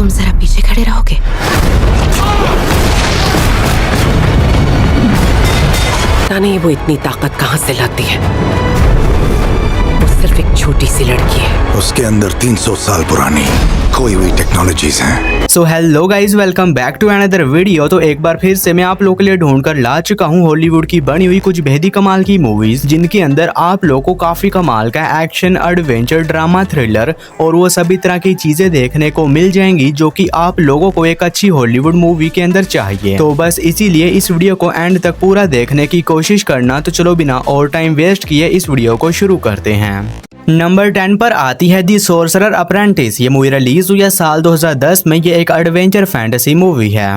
तुम जरा पीछे खड़े रहोगे? पता नहीं वो इतनी ताकत कहाँ से लाती है। वो सिर्फ एक छोटी सी लड़की है। उसके अंदर 300 साल पुरानी खोई हुई टेक्नोलॉजीज हैं। So hello guys, welcome back to another video. तो एक बार फिर से मैं आप लोगों के लिए ढूंढ कर ला चुका हूँ हॉलीवुड की बनी हुई कुछ बेहदी कमाल की मूवीज, जिनके अंदर आप लोगों को काफी कमाल का एक्शन, एडवेंचर, ड्रामा, थ्रिलर और वो सभी तरह की चीजें देखने को मिल जाएंगी जो कि आप लोगों को एक अच्छी हॉलीवुड मूवी के अंदर चाहिए। तो बस इसीलिए इस वीडियो को एंड तक पूरा देखने की कोशिश करना। तो चलो बिना और टाइम वेस्ट किए इस वीडियो को शुरू करते हैं। नंबर 10 पर आती है दी सोर्सरर अप्रेंटिस। ये मूवी रिलीज हुई है साल 2010 में। ये एक एडवेंचर फैंटेसी मूवी है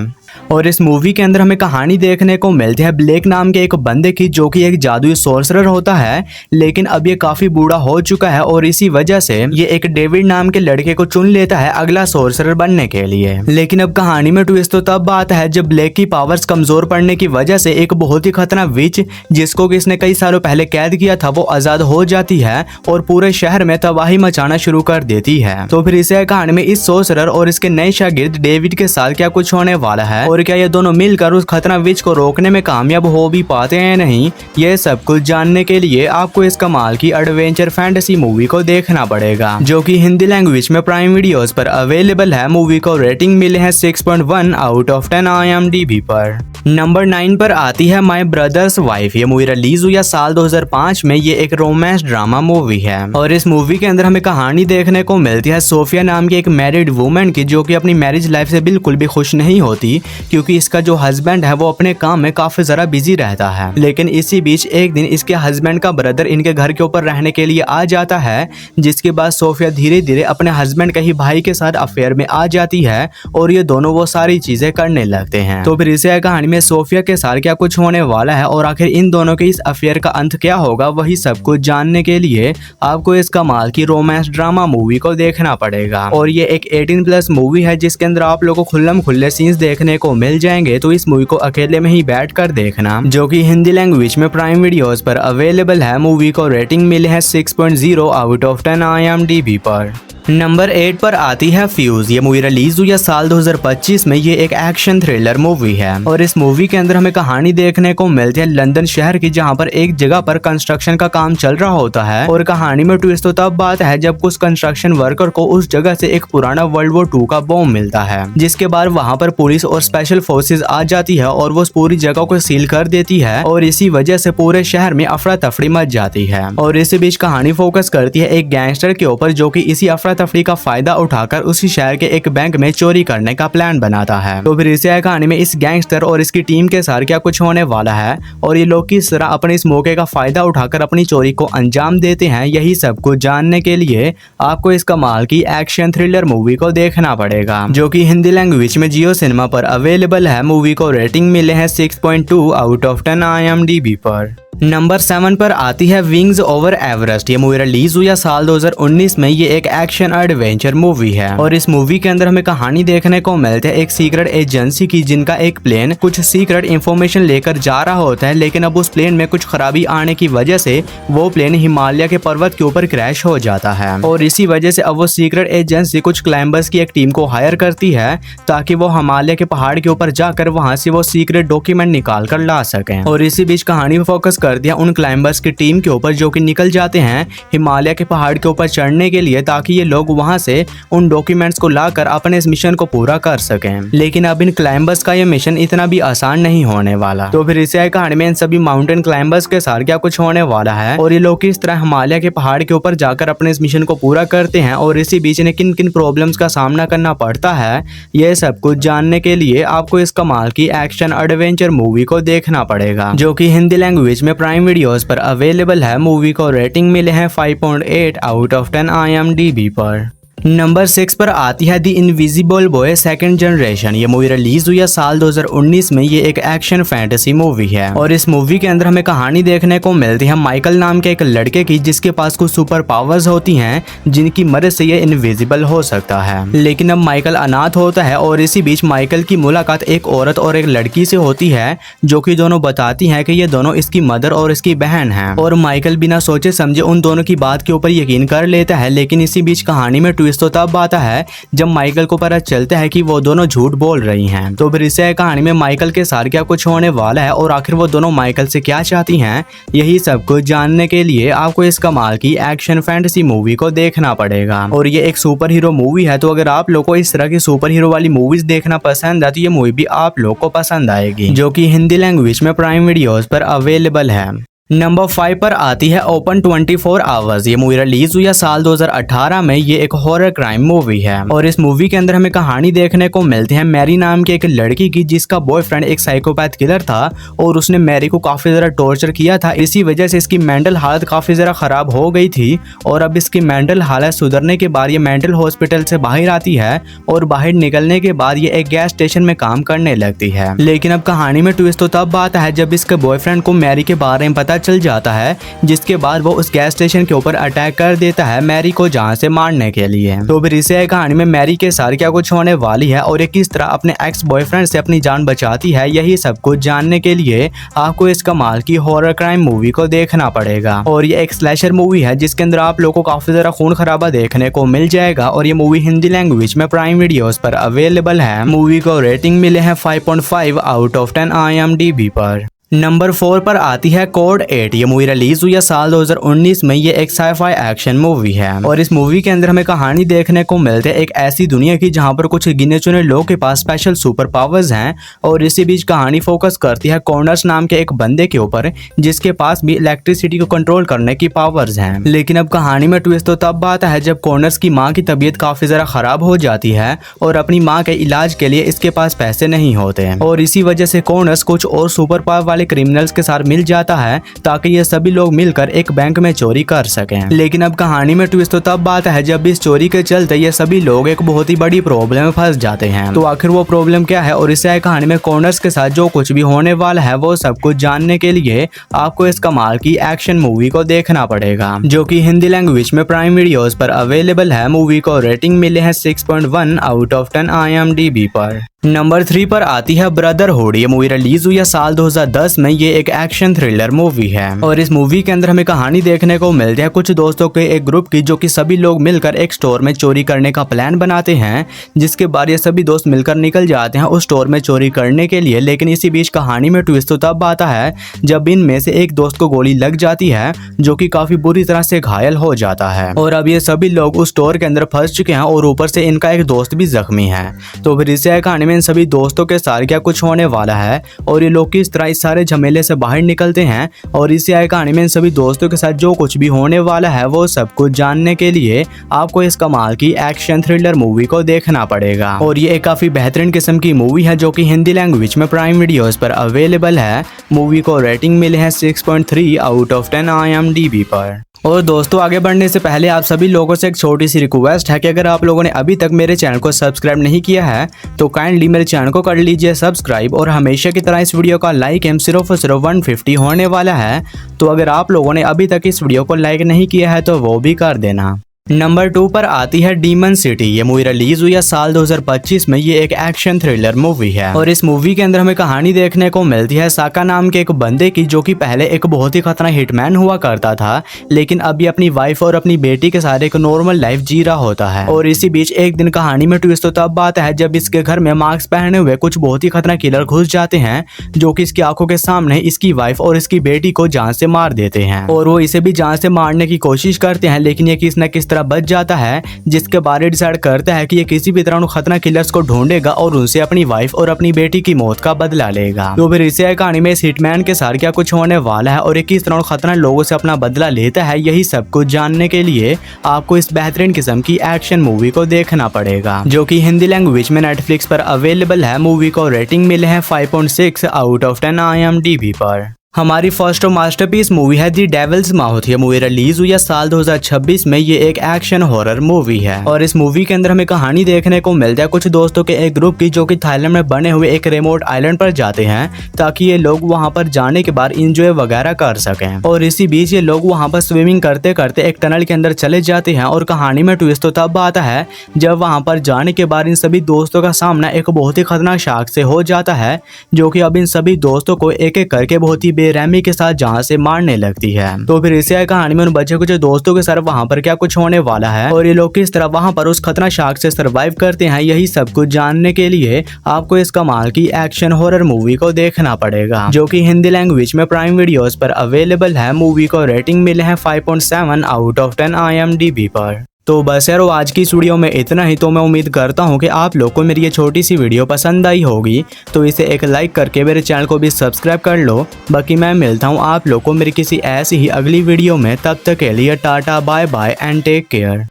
और इस मूवी के अंदर हमें कहानी देखने को मिलती है ब्लेक नाम के एक बंदे की, जो कि एक जादुई सोर्सरर होता है, लेकिन अब ये काफी बूढ़ा हो चुका है और इसी वजह से ये एक डेविड नाम के लड़के को चुन लेता है अगला सोर्सरर बनने के लिए। लेकिन अब कहानी में ट्विस्ट तो तब आता है जब ब्लेक की पावर्स कमजोर पड़ने की वजह से एक बहुत ही खतरनाक विच, जिसको इसने कई सालों पहले कैद किया था, वो आजाद हो जाती है और पूरे शहर में तबाही मचाना शुरू कर देती है। तो फिर इसे कहानी में इस सोर्सरर और इसके नए शागिर्द डेविड के साथ क्या कुछ होने वाला है और क्या ये दोनों मिलकर उस खतरनाक विच को रोकने में कामयाब हो भी पाते हैं नहीं, ये सब कुछ जानने के लिए आपको इस कमाल की एडवेंचर फैंटेसी मूवी को देखना पड़ेगा, जो कि हिंदी लैंग्वेज में प्राइम वीडियोस पर अवेलेबल है। मूवी को रेटिंग मिले हैं 6.1 आउट ऑफ 10 IMDb पर। नंबर 9 पर आती है माय ब्रदर्स वाइफ। ये मूवी रिलीज हुई है साल 2005 में। ये एक रोमांस ड्रामा मूवी है और इस मूवी के अंदर हमें कहानी देखने को मिलती है सोफिया नाम की एक मैरिड वुमेन की, जो कि अपनी मैरिज लाइफ से बिल्कुल भी खुश नहीं होती, क्योंकि इसका जो हस्बैंड है वो अपने काम में काफी ज्यादा बिजी रहता है। लेकिन इसी बीच एक दिन इसके हस्बैंड का ब्रदर इनके घर के ऊपर रहने के लिए आ जाता है, जिसके बाद सोफिया धीरे धीरे अपने हस्बैंड के ही भाई के साथ अफेयर में आ जाती है और ये दोनों वो सारी चीजें करने लगते हैं। तो फिर इसे कहानी में सोफिया के साथ क्या कुछ होने वाला है और आखिर इन दोनों के इस अफेयर का अंत क्या होगा, वही सब कुछ जानने के लिए आपको इस कमाल की रोमांस ड्रामा मूवी को देखना पड़ेगा। और ये एक 18+ मूवी है, जिसके अंदर आप लोगों को खुल्लम खुल्ले सीन्स देखने को मिल जाएंगे। तो इस मूवी को अकेले में ही बैठकर देखना, जो कि हिंदी लैंग्वेज में प्राइम वीडियोस पर अवेलेबल है। मूवी को रेटिंग मिले है 6.0 आउट ऑफ 10 IMDb पर। नंबर 8 पर आती है फ्यूज। ये मूवी रिलीज हुई है साल 2025 में। ये एक एक्शन थ्रिलर मूवी है और इस मूवी के अंदर हमें कहानी देखने को मिलती है लंदन शहर की, जहां पर एक जगह पर कंस्ट्रक्शन का काम चल रहा होता है और कहानी में ट्विस्ट तो तब बात है जब कुछ कंस्ट्रक्शन वर्कर को उस जगह से एक पुराना वर्ल्ड वॉर 2 का बॉम्ब मिलता है, जिसके बाद वहां पर पुलिस और स्पेशल फोर्सेज आ जाती है और वो उस पूरी जगह को सील कर देती है और इसी वजह से पूरे शहर में अफरा तफरी मच जाती है। और इसी बीच कहानी फोकस करती है एक गैंगस्टर के ऊपर, जो कि इसी अफरा तफरी का फायदा उठाकर उसी शहर के एक बैंक में चोरी करने का प्लान बनाता है। तो फिर इसे कहानी में इस गैंगस्टर और इसकी टीम के साथ क्या कुछ होने वाला है और ये लोग किस तरह अपने इस मौके का फायदा उठाकर अपनी चोरी को अंजाम देते हैं, यही सब कुछ जानने के लिए आपको इस कमाल की एक्शन थ्रिलर मूवी को देखना पड़ेगा, जो कि हिंदी लैंग्वेज में जियो सिनेमा पर अवेलेबल है। मूवी को रेटिंग मिले हैं 6.2 आउट ऑफ 10 IMDb पर। नंबर 7 पर आती है विंग्स ओवर एवरेस्ट। ये मूवी रिलीज हुई है साल 2019 में। ये एक एक्शन एडवेंचर मूवी है और इस मूवी के अंदर हमें कहानी देखने को मिलती है एक सीक्रेट एजेंसी की, जिनका एक प्लेन कुछ सीक्रेट इंफॉर्मेशन लेकर जा रहा होता है, लेकिन अब उस प्लेन में कुछ खराबी आने की वजह से वो प्लेन हिमालय के पर्वत के ऊपर क्रैश हो जाता है और इसी वजह से अब वो सीक्रेट एजेंसी कुछ क्लाइंबर्स की एक टीम को हायर करती है, ताकि वो हिमालय के पहाड़ के ऊपर जाकर वहां से वो सीक्रेट डॉक्यूमेंट निकाल कर ला सकें। और इसी बीच कहानी में फोकस कर दिया उन क्लाइंबर्स की टीम के ऊपर, जो कि निकल जाते हैं हिमालय के पहाड़ के ऊपर चढ़ने के लिए, ताकि ये लोग वहां से उन डॉक्यूमेंट्स को लाकर अपने इस मिशन को पूरा कर सकें। लेकिन अब इन क्लाइंबर्स का ये मिशन इतना भी आसान नहीं होने वाला। तो फिर इसे कहानी में इन सभी माउंटेन क्लाइंबर्स के साथ क्या कुछ होने वाला है और ये लोग किस तरह हिमालय के पहाड़ के ऊपर जाकर अपने इस मिशन को पूरा करते हैं और इसी बीच इन्हें किन किन प्रॉब्लम्स का सामना करना पड़ता है, ये सब कुछ जानने के लिए आपको इस कमाल की एक्शन एडवेंचर मूवी को देखना पड़ेगा, जो कि हिंदी लैंग्वेज में प्राइम वीडियोस पर अवेलेबल है। मूवी को रेटिंग मिले हैं 5.8 आउट ऑफ 10 IMDb पर। नंबर 6 पर आती है the invisible boy second generation. ये मूवी रिलीज हुई है साल 2019 में। ये एक एक्शन फैंटेसी मूवी है और इस मूवी के अंदर हमें कहानी देखने को मिलती है माइकल नाम के एक लड़के की, जिसके पास कुछ सुपर पावर्स होती हैं, जिनकी मदद से ये इनविजिबल हो सकता है। लेकिन अब माइकल अनाथ होता है और इसी बीच माइकल की मुलाकात एक औरत और एक लड़की से होती है, जो कि दोनों बताती हैं कि ये दोनों इसकी मदर और इसकी बहन हैं और माइकल बिना सोचे समझे उन दोनों की बात के ऊपर यकीन कर लेता है। लेकिन इसी बीच कहानी में ट्विस्ट तो तब आता है जब माइकल को पता चलता है कि वो दोनों झूठ बोल रही हैं। तो फिर इस कहानी में माइकल के साथ क्या कुछ होने वाला है और आखिर वो दोनों माइकल से क्या चाहती हैं, यही सब कुछ जानने के लिए आपको इस कमाल की एक्शन फैंटेसी मूवी को देखना पड़ेगा। और ये एक सुपर हीरो मूवी है, तो अगर आप लोग को इस तरह की सुपर हीरो वाली मूवीज देखना पसंद है तो ये मूवी भी आप लोग को पसंद आएगी, जो कि हिंदी लैंग्वेज में प्राइम वीडियोस पर अवेलेबल है। नंबर 5 पर आती है ओपन 24 आवर्स। ये मूवी रिलीज हुई है साल 2018 में। ये एक हॉरर क्राइम मूवी है और इस मूवी के अंदर हमें कहानी देखने को मिलती है मैरी नाम की एक लड़की की, जिसका बॉयफ्रेंड एक साइकोपैथ किलर था और उसने मैरी को काफी ज्यादा टॉर्चर किया था। इसी वजह से इसकी मेंटल हालत काफी ज्यादा खराब हो गई थी और अब इसकी मेंटल हालत सुधरने के बाद ये मेंटल हॉस्पिटल से बाहर आती है और बाहर निकलने के बाद ये एक गैस स्टेशन में काम करने लगती है। लेकिन अब कहानी में ट्विस्ट तो तब आता है जब इसके बॉयफ्रेंड को मैरी के बारे में पता चल जाता है, जिसके बाद वो उस गैस स्टेशन के ऊपर अटैक कर देता है मैरी को जान से मारने के लिए। तो फिर इसे कहानी में मैरी के साथ क्या कुछ होने वाली है और ये किस तरह अपने एक्स बॉयफ्रेंड से अपनी जान बचाती है, यही सब कुछ जानने के लिए आपको इस कमाल की हॉरर क्राइम मूवी को देखना पड़ेगा। और ये एक स्लैशर मूवी है जिसके अंदर आप लोगों को काफी ज्यादा खून खराबा देखने को मिल जाएगा और ये मूवी हिंदी लैंग्वेज में प्राइम वीडियोस पर अवेलेबल है। मूवी को रेटिंग मिले हैं 5.5 आउट ऑफ 10 IMDb पर। नंबर 4 पर आती है कोड 8। ये मूवी रिलीज हुई है साल 2019 में। ये एक साइफाई एक्शन मूवी है और इस मूवी के अंदर हमें कहानी देखने को मिलती है एक ऐसी दुनिया की जहां पर कुछ गिने चुने लोगों के पास स्पेशल सुपर पावर्स हैं और इसी बीच कहानी फोकस करती है कॉर्नर्स नाम के एक बंदे के ऊपर, जिसके पास भी इलेक्ट्रिसिटी को कंट्रोल करने की पावर्स हैं। लेकिन अब कहानी में ट्विस्ट तो तब आता है जब कॉर्नर्स की माँ की तबीयत काफी ज्यादा खराब हो जाती है और अपनी माँ के इलाज के लिए इसके पास पैसे नहीं होते और इसी वजह से कॉर्नर्स कुछ और सुपर पावर वाले क्रिमिनल्स के साथ मिल जाता है ताकि ये सभी लोग मिलकर एक बैंक में चोरी कर सकें। लेकिन अब कहानी में ट्विस्ट तो तब बात है जब इस चोरी के चलते ये सभी लोग एक बहुत ही बड़ी प्रॉब्लम में फंस जाते हैं। तो आखिर वो प्रॉब्लम क्या है और इसे कहानी में कॉर्नर्स के साथ जो कुछ भी होने वाला है वो सब कुछ जानने के लिए आपको इस कमाल की एक्शन मूवी को देखना पड़ेगा, जो कि हिंदी लैंग्वेज में प्राइम वीडियोस पर अवेलेबल है। मूवी को रेटिंग मिले हैं 6.1 आउट ऑफ 10 IMDb पर। नंबर 3 पर आती है ब्रदरहुड। ये मूवी रिलीज हुई है साल 2010 में। ये एक एक्शन थ्रिलर मूवी है और इस मूवी के अंदर हमें कहानी देखने को मिलती है कुछ दोस्तों के एक ग्रुप की, जो कि सभी लोग मिलकर एक स्टोर में चोरी करने का प्लान बनाते हैं, जिसके बाद ये सभी दोस्त मिलकर निकल जाते हैं उस स्टोर में चोरी करने के लिए। लेकिन इसी बीच कहानी में ट्विस्ट तो तब आता है जब इनमें से एक दोस्त को गोली लग जाती है, जो कि काफी बुरी तरह से घायल हो जाता है और अब ये सभी लोग उस स्टोर के अंदर फंस चुके हैं और ऊपर से इनका एक दोस्त भी जख्मी है। तो फिर इसे कहानी में इन सभी दोस्तों के साथ क्या कुछ होने वाला है और ये लोग किस तरह इस सारे झमेले से बाहर निकलते हैं और इसी कहानी में इन सभी दोस्तों के साथ जो कुछ भी होने वाला है वो सब कुछ जानने के लिए आपको इस कमाल की एक्शन थ्रिलर मूवी को देखना पड़ेगा। और ये एक काफी बेहतरीन किस्म की मूवी है जो कि हिंदी लैंग्वेज में प्राइम वीडियोस पर अवेलेबल है। मूवी को रेटिंग मिले हैं 6.3 आउट ऑफ 10 IMDb पर। और दोस्तों आगे बढ़ने से पहले आप सभी लोगों से एक छोटी सी रिक्वेस्ट है कि अगर आप लोगों ने अभी तक मेरे चैनल को सब्सक्राइब नहीं किया है तो काइंडली मेरे चैनल को कर लीजिए सब्सक्राइब और हमेशा की तरह इस वीडियो का लाइक एम सिर्फ 150 होने वाला है। तो अगर आप लोगों ने अभी तक इस वीडियो को लाइक नहीं किया है तो वो भी कर देना। नंबर 2 पर आती है डीमन सिटी। ये मूवी रिलीज हुई है साल 2025 में। ये एक एक्शन थ्रिलर मूवी है और इस मूवी के अंदर हमें कहानी देखने को मिलती है साका नाम के एक बंदे की, जो कि पहले एक बहुत ही खतरनाक हिटमैन हुआ करता था, लेकिन अभी अपनी वाइफ और अपनी बेटी के साथ एक नॉर्मल लाइफ जी रहा होता है। और इसी बीच एक दिन कहानी में ट्विस्ट तो तब बात है जब इसके घर में मास्क पहने हुए कुछ बहुत ही खतरनाक किलर घुस जाते हैं, जो कि इसकी आंखों के सामने इसकी वाइफ और इसकी बेटी को जान से मार देते हैं और वो इसे भी जान से मारने की कोशिश करते हैं, लेकिन ये किस न किस बच जाता है, जिसके बारे डिसाइड करता है कि ये किसी भी तरह खतरनाक किलर्स को ढूंढेगा और उनसे अपनी वाइफ और अपनी बेटी की मौत का बदला लेगा। तो फिर इसे कहानी में इस हिटमैन के साथ क्या कुछ होने वाला है और ये किस तरह खतरनाक लोगों से अपना बदला लेता है, यही सब कुछ जानने के लिए आपको इस बेहतरीन किस्म की एक्शन मूवी को देखना पड़ेगा, जो कि हिंदी लैंग्वेज में नेटफ्लिक्स पर अवेलेबल है। मूवी को रेटिंग मिले हैं 5.6 आउट ऑफ 10 IMDb पर। हमारी फर्स्ट मास्टरपीस मूवी है दी डेविल्स माउथ। ये मूवी रिलीज हुई है साल 2026 में। ये एक एक्शन हॉरर मूवी है और इस मूवी के अंदर हमें कहानी देखने को मिलता है कुछ दोस्तों के एक ग्रुप की, जो कि थाईलैंड में बने हुए एक रिमोट आइलैंड पर जाते हैं ताकि ये लोग वहां पर जाने के बाद इंजॉय वगैरह कर सकें। और इसी बीच ये लोग वहां पर स्विमिंग करते करते एक टनल के अंदर चले जाते हैं और कहानी में ट्विस्ट तो तब आता है जब वहां पर जाने के बाद इन सभी दोस्तों का सामना एक बहुत ही खतरनाक शार्क से हो जाता है, जो कि अब इन सभी दोस्तों को एक एक करके बहुत ही बेरहमी के साथ जान से मारने लगती है। तो फिर इसे कहानी में उन बच्चे कुछ दोस्तों के साथ वहाँ पर क्या कुछ होने वाला है और ये लोग किस तरह वहाँ पर उस खतरनाक शार्क से सर्वाइव करते हैं, यही सब कुछ जानने के लिए आपको इस कमाल की एक्शन हॉरर मूवी को देखना पड़ेगा, जो कि हिंदी लैंग्वेज में प्राइम वीडियोस पर अवेलेबल है। मूवी को रेटिंग मिले हैं 5.7 आउट ऑफ 10 IMDb पर। तो बस यार आज की इस वीडियो में इतना ही। तो मैं उम्मीद करता हूँ कि आप लोग को मेरी ये छोटी सी वीडियो पसंद आई होगी, तो इसे एक लाइक करके मेरे चैनल को भी सब्सक्राइब कर लो। बाकी मैं मिलता हूँ आप लोग को मेरी किसी ऐसी ही अगली वीडियो में, तब तक के लिए tata bye bye and take care.